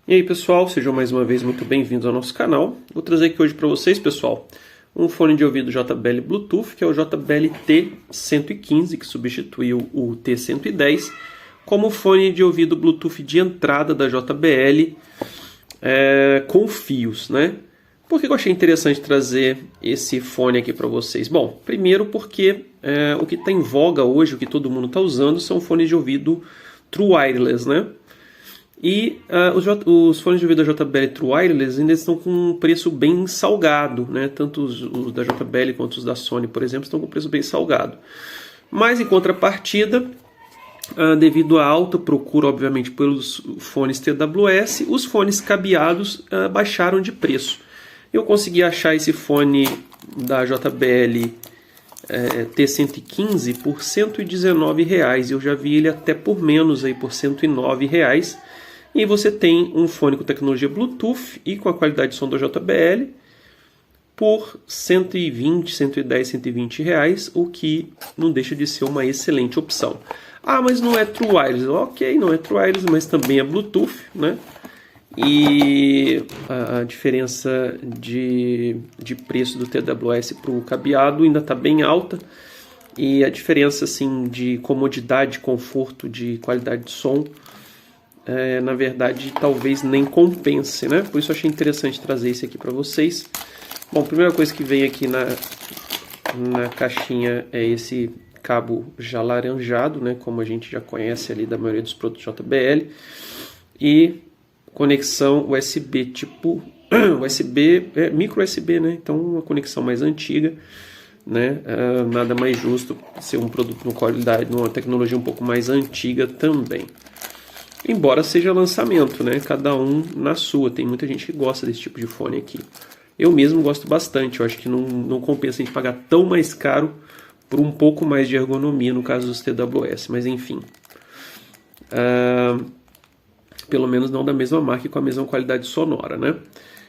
E aí pessoal, sejam mais uma vez muito bem-vindos ao nosso canal. Vou trazer aqui hoje para vocês, pessoal, um fone de ouvido JBL Bluetooth, que é o JBL T115, que substituiu o T110, como fone de ouvido Bluetooth de entrada da JBL com fios, né? Por que eu achei interessante trazer esse fone aqui para vocês? Bom, primeiro porque o que está em voga hoje, o que todo mundo está usando, são fones de ouvido True Wireless, né? E os fones de ouvido da JBL True Wireless ainda estão com um preço bem salgado, né? Tanto os da JBL quanto os da Sony, por exemplo, estão com um preço bem salgado. Mas em contrapartida, devido à alta procura, obviamente, pelos fones TWS, os fones cabeados baixaram de preço. Eu consegui achar esse fone da JBL T115 por R$ 119,00. Eu já vi ele até por menos, aí, por R$ 109,00. E você tem um fone com tecnologia Bluetooth e com a qualidade de som da JBL por R$ 110, R$ 120 reais, o que não deixa de ser uma excelente opção. Ah, mas não é True Wireless. Ok, não é True Wireless, mas também é Bluetooth, né? E a diferença de preço do TWS para o cabeado ainda está bem alta. E a diferença assim, de comodidade, conforto, de qualidade de som, na verdade, talvez nem compense, né? Por isso eu achei interessante trazer esse aqui para vocês. Bom, a primeira coisa que vem aqui na caixinha é esse cabo já laranjado, né? Como a gente já conhece ali da maioria dos produtos JBL. E conexão USB tipo USB, micro USB, né? Então uma conexão mais antiga, né? Nada mais justo ser um produto com qualidade, numa tecnologia um pouco mais antiga também. Embora seja lançamento, né? Cada um na sua. Tem muita gente que gosta desse tipo de fone aqui. Eu mesmo gosto bastante. Eu acho que não compensa a gente pagar tão mais caro por um pouco mais de ergonomia no caso dos TWS. Mas enfim. Pelo menos não da mesma marca e com a mesma qualidade sonora, né?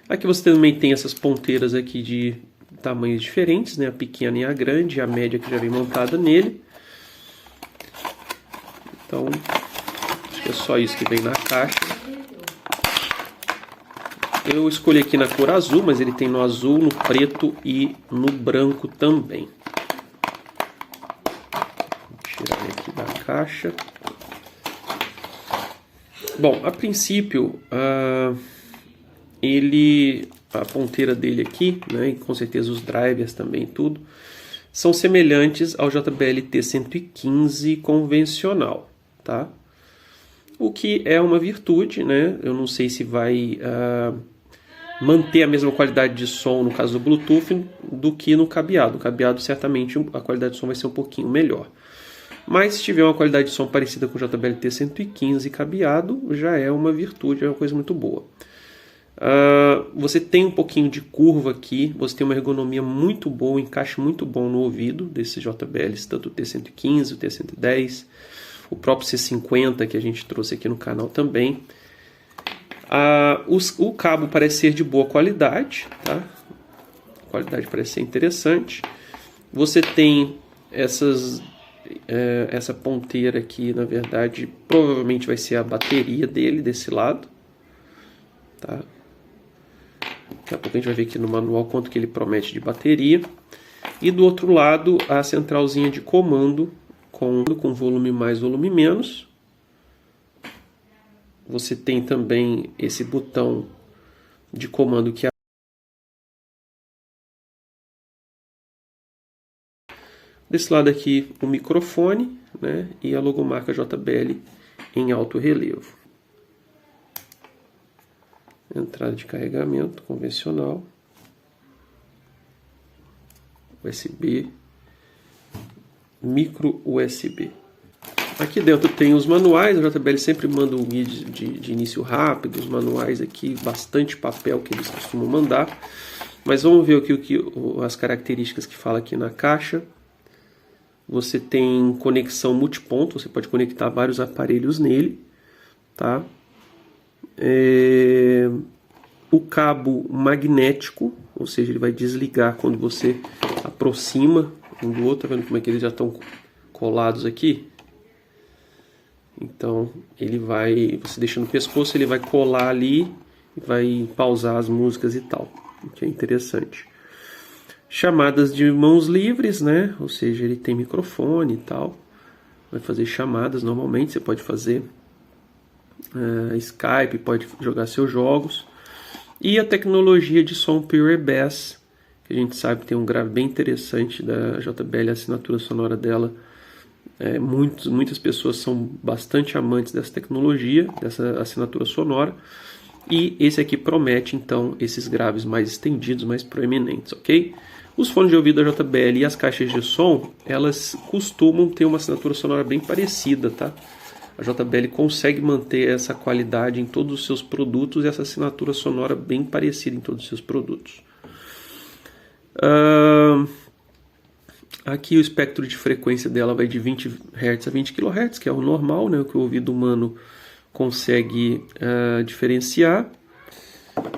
Aqui você também tem essas ponteiras aqui de tamanhos diferentes, né? A pequena e a grande, a média que já vem montada nele. Então, acho que é só isso que vem na caixa. Eu escolhi aqui na cor azul, mas ele tem no azul, no preto e no branco também. Vou tirar ele aqui da caixa. Bom, a princípio, a ponteira dele aqui, né, e com certeza os drivers também, tudo, são semelhantes ao JBL T115 convencional, tá? O que é uma virtude, né? Eu não sei se vai manter a mesma qualidade de som no caso do Bluetooth do que no cabeado. No cabeado, certamente, a qualidade de som vai ser um pouquinho melhor. Mas se tiver uma qualidade de som parecida com o JBL T115 cabeado, já é uma virtude, é uma coisa muito boa. Você tem um pouquinho de curva aqui, você tem uma ergonomia muito boa, um encaixe muito bom no ouvido desses JBLs, tanto o T115, o T110, o próprio C50 que a gente trouxe aqui no canal também. O cabo parece ser de boa qualidade, tá? A qualidade parece ser interessante. Você tem essa ponteira aqui, na verdade, provavelmente vai ser a bateria dele, desse lado. Tá? Daqui a pouco a gente vai ver aqui no manual quanto que ele promete de bateria. E do outro lado, a centralzinha de comando com volume mais, volume menos. Você tem também esse botão de comando que desse lado aqui o microfone, né, e a logomarca JBL em alto relevo. Entrada de carregamento convencional. USB. Micro USB. Aqui dentro tem os manuais, a JBL sempre manda um guia de início rápido, os manuais aqui, bastante papel que eles costumam mandar. Mas vamos ver aqui as características que fala aqui na caixa. Você tem conexão multiponto, você pode conectar vários aparelhos nele, tá? O cabo magnético, ou seja, ele vai desligar quando você aproxima um do outro, tá vendo como é que eles já estão colados aqui? Então ele vai, você deixa no pescoço, ele vai colar ali e vai pausar as músicas e tal, o que é interessante. Chamadas de mãos livres, né? Ou seja, ele tem microfone e tal. Vai fazer chamadas normalmente, você pode fazer Skype, pode jogar seus jogos. E a tecnologia de som Pure Bass, que a gente sabe que tem um grave bem interessante da JBL, a assinatura sonora dela. Muitas pessoas são bastante amantes dessa tecnologia, dessa assinatura sonora. E esse aqui promete, então, esses graves mais estendidos, mais proeminentes, ok? Os fones de ouvido da JBL e as caixas de som, elas costumam ter uma assinatura sonora bem parecida, tá? A JBL consegue manter essa qualidade em todos os seus produtos e essa assinatura sonora bem parecida em todos os seus produtos. Aqui o espectro de frequência dela vai de 20 Hz a 20 kHz, que é o normal, né? O que o ouvido humano consegue diferenciar.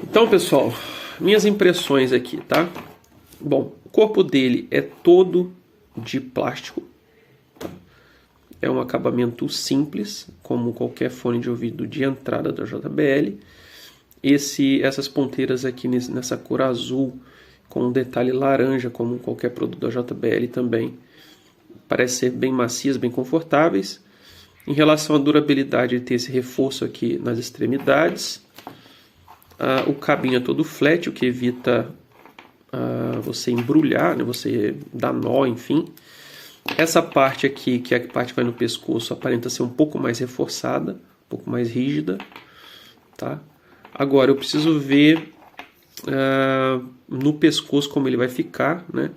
Então, pessoal, minhas impressões aqui, tá? Bom, o corpo dele é todo de plástico. Tá? É um acabamento simples, como qualquer fone de ouvido de entrada da JBL. Essas ponteiras aqui nessa cor azul, com um detalhe laranja, como qualquer produto da JBL também, parece ser bem macias, bem confortáveis. Em relação à durabilidade, ele tem esse reforço aqui nas extremidades. O cabinho é todo flat, o que evita você embrulhar, né? Você dar nó, enfim. Essa parte aqui, que é a parte que vai no pescoço, aparenta ser um pouco mais reforçada, um pouco mais rígida. Tá? Agora, eu preciso ver no pescoço como ele vai ficar, né?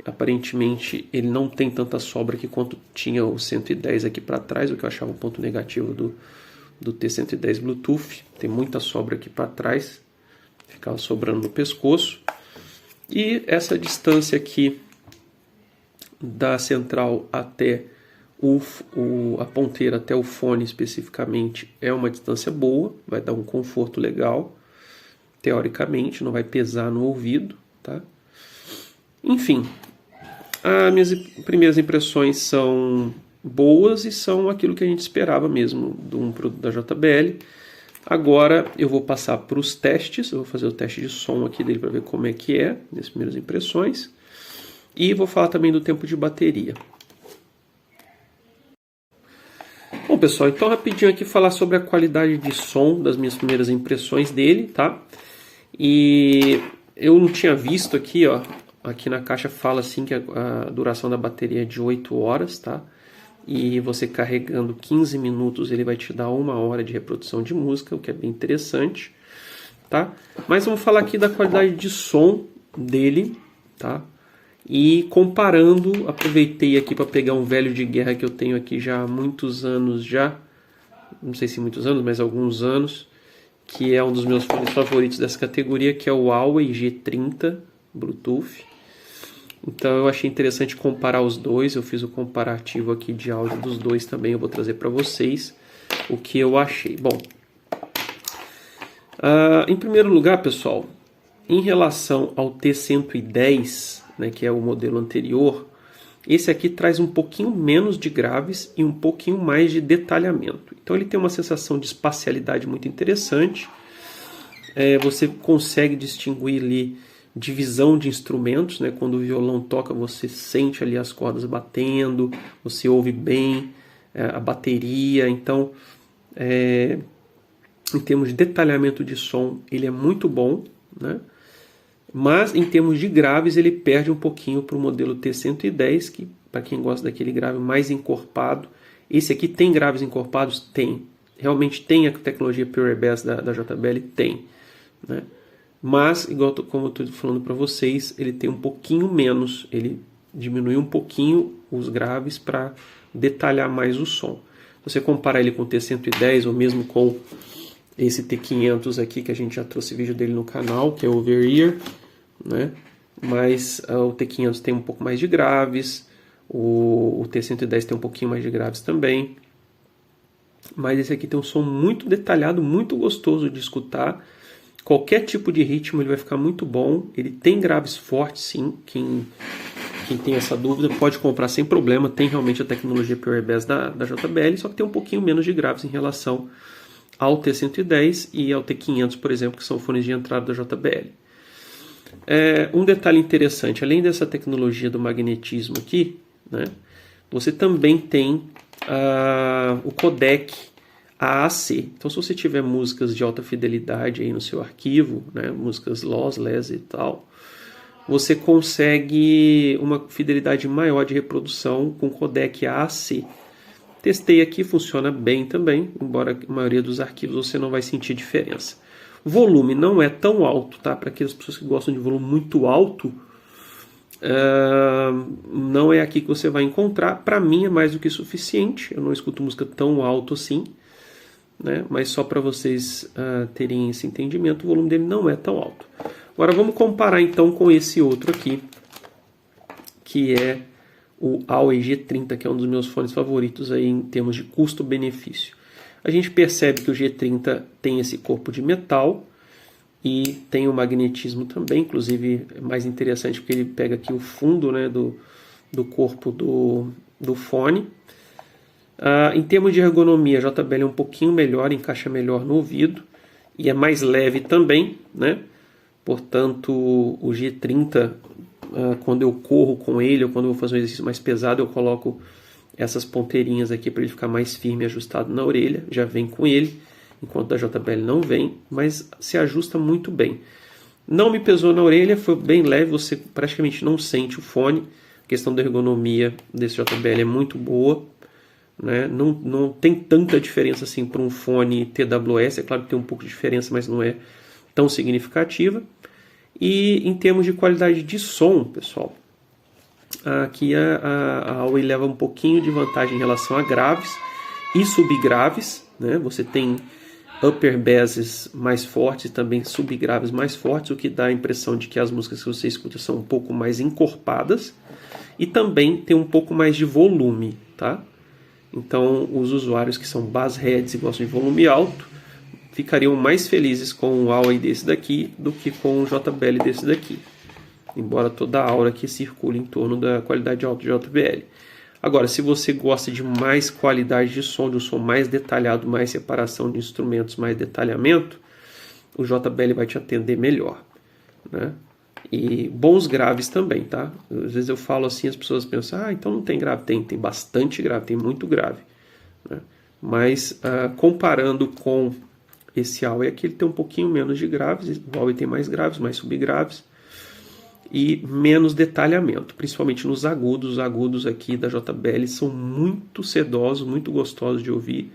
Aparentemente ele não tem tanta sobra aqui quanto tinha o 110 aqui para trás, o que eu achava um ponto negativo do T110 Bluetooth. Tem muita sobra aqui para trás, ficava sobrando no pescoço. E essa distância aqui da central até a ponteira até o fone especificamente é uma distância boa, vai dar um conforto legal, teoricamente, não vai pesar no ouvido, tá? Enfim, as minhas primeiras impressões são boas e são aquilo que a gente esperava mesmo de um produto da JBL. Agora eu vou passar para os testes, eu vou fazer o teste de som aqui dele para ver como é que é, nas primeiras impressões. E vou falar também do tempo de bateria. Bom, pessoal, então rapidinho aqui falar sobre a qualidade de som das minhas primeiras impressões dele, tá? E eu não tinha visto aqui, ó, aqui na caixa fala assim que a duração da bateria é de 8 horas, tá? E você carregando 15 minutos ele vai te dar 1 hora de reprodução de música, o que é bem interessante, tá? Mas vamos falar aqui da qualidade de som dele, tá? E comparando, aproveitei aqui para pegar um velho de guerra que eu tenho aqui já há muitos anos não sei se muitos anos, mas alguns anos, que é um dos meus fones favoritos dessa categoria, que é o Huawei G30 Bluetooth. Então eu achei interessante comparar os dois, eu fiz o comparativo aqui de áudio dos dois também, eu vou trazer para vocês o que eu achei. Bom, em primeiro lugar, pessoal, em relação ao T110, né, que é o modelo anterior, esse aqui traz um pouquinho menos de graves e um pouquinho mais de detalhamento. Então ele tem uma sensação de espacialidade muito interessante. Você consegue distinguir ali divisão de instrumentos, né? Quando o violão toca, você sente ali as cordas batendo, você ouve bem a bateria. Então, em termos de detalhamento de som, ele é muito bom, né? Mas em termos de graves ele perde um pouquinho para o modelo T110, que para quem gosta daquele grave mais encorpado, esse aqui tem graves encorpados? Tem. Realmente tem a tecnologia Pure Bass da JBL? Tem, né? Mas, como eu estou falando para vocês, ele tem um pouquinho menos, ele diminui um pouquinho os graves para detalhar mais o som. Se você comparar ele com o T110 ou mesmo com esse T500 aqui, que a gente já trouxe vídeo dele no canal, que é o Over-Ear, né? Mas o T500 tem um pouco mais de graves, o T110 tem um pouquinho mais de graves também. Mas esse aqui tem um som muito detalhado, muito gostoso de escutar. Qualquer tipo de ritmo ele vai ficar muito bom. Ele tem graves fortes, sim. quem tem essa dúvida pode comprar sem problema, tem realmente a tecnologia Pure Bass da JBL, só que tem um pouquinho menos de graves em relação ao T110 e ao T500, por exemplo, que são fones de entrada da JBL. Um detalhe interessante, além dessa tecnologia do magnetismo aqui, né, você também tem o codec AAC. Então, se você tiver músicas de alta fidelidade aí no seu arquivo, né, músicas lossless e tal, você consegue uma fidelidade maior de reprodução com codec AAC. Testei aqui, funciona bem também, embora a maioria dos arquivos você não vai sentir diferença. O volume não é tão alto, tá? Para aquelas pessoas que gostam de volume muito alto, não é aqui que você vai encontrar. Para mim é mais do que suficiente, eu não escuto música tão alto assim, né? Mas só para vocês terem esse entendimento, o volume dele não é tão alto. Agora vamos comparar então com esse outro aqui, que é o Huawei G30, que é um dos meus fones favoritos aí em termos de custo-benefício. A gente percebe que o G30 tem esse corpo de metal e tem o magnetismo também, inclusive é mais interessante porque ele pega aqui o fundo, né, do corpo do fone. Em termos de ergonomia, a JBL é um pouquinho melhor, encaixa melhor no ouvido e é mais leve também, né? Portanto, o G30, quando eu corro com ele ou quando eu vou fazer um exercício mais pesado, eu coloco essas ponteirinhas aqui para ele ficar mais firme e ajustado na orelha. Já vem com ele, enquanto da JBL não vem, mas se ajusta muito bem. Não me pesou na orelha, foi bem leve, você praticamente não sente o fone. A questão da ergonomia desse JBL é muito boa, né? Não tem tanta diferença assim para um fone TWS, é claro que tem um pouco de diferença, mas não é tão significativa. E em termos de qualidade de som, pessoal, aqui a Huawei leva um pouquinho de vantagem em relação a graves e subgraves, né? Você tem upper basses mais fortes e também subgraves mais fortes, o que dá a impressão de que as músicas que você escuta são um pouco mais encorpadas e também tem um pouco mais de volume, tá? Então os usuários que são bassheads e gostam de volume alto ficariam mais felizes com um Huawei desse daqui do que com um JBL desse daqui, embora toda a aura aqui circule em torno da qualidade alta de JBL. Agora, se você gosta de mais qualidade de som, de um som mais detalhado, mais separação de instrumentos, mais detalhamento, o JBL vai te atender melhor, né? E bons graves também, tá? Às vezes eu falo assim, as pessoas pensam, então não tem grave. Tem bastante grave, tem muito grave, né? Mas comparando com esse Huawei aqui, ele tem um pouquinho menos de graves, o Huawei tem mais graves, mais subgraves e menos detalhamento, principalmente nos agudos. Os agudos aqui da JBL são muito sedosos, muito gostosos de ouvir.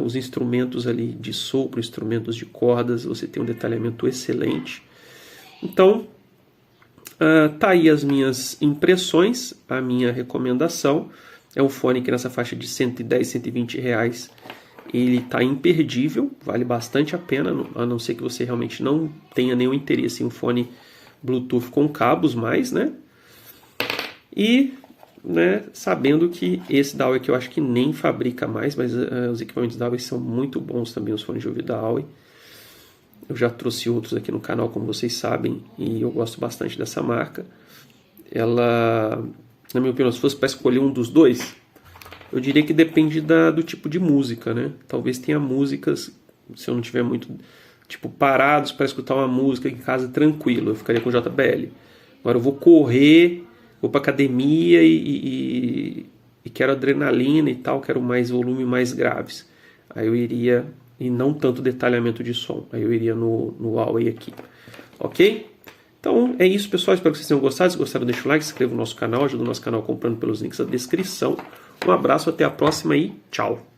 Os instrumentos ali de sopro, instrumentos de cordas, você tem um detalhamento excelente. Então, tá aí as minhas impressões, a minha recomendação. É um fone que nessa faixa de 110, 120 reais, ele está imperdível, vale bastante a pena, a não ser que você realmente não tenha nenhum interesse em um fone Bluetooth com cabos mais, né? E, né, sabendo que esse da Huawei que eu acho que nem fabrica mais, mas os equipamentos da Huawei são muito bons também, os fones de ouvido da Huawei. Eu já trouxe outros aqui no canal, como vocês sabem, e eu gosto bastante dessa marca. Ela, na minha opinião, se fosse para escolher um dos dois, eu diria que depende do tipo de música, né? Talvez tenha músicas, se eu não tiver muito, tipo, parados para escutar uma música em casa tranquilo, eu ficaria com JBL. Agora eu vou correr, vou para academia e quero adrenalina e tal, quero mais volume, mais graves. Aí eu iria, e não tanto detalhamento de som, aí eu iria no Huawei aqui, ok? Então é isso, pessoal, espero que vocês tenham gostado. Se gostaram, deixa o like, se inscreva no nosso canal, ajuda o nosso canal comprando pelos links da descrição. Um abraço, até a próxima e tchau!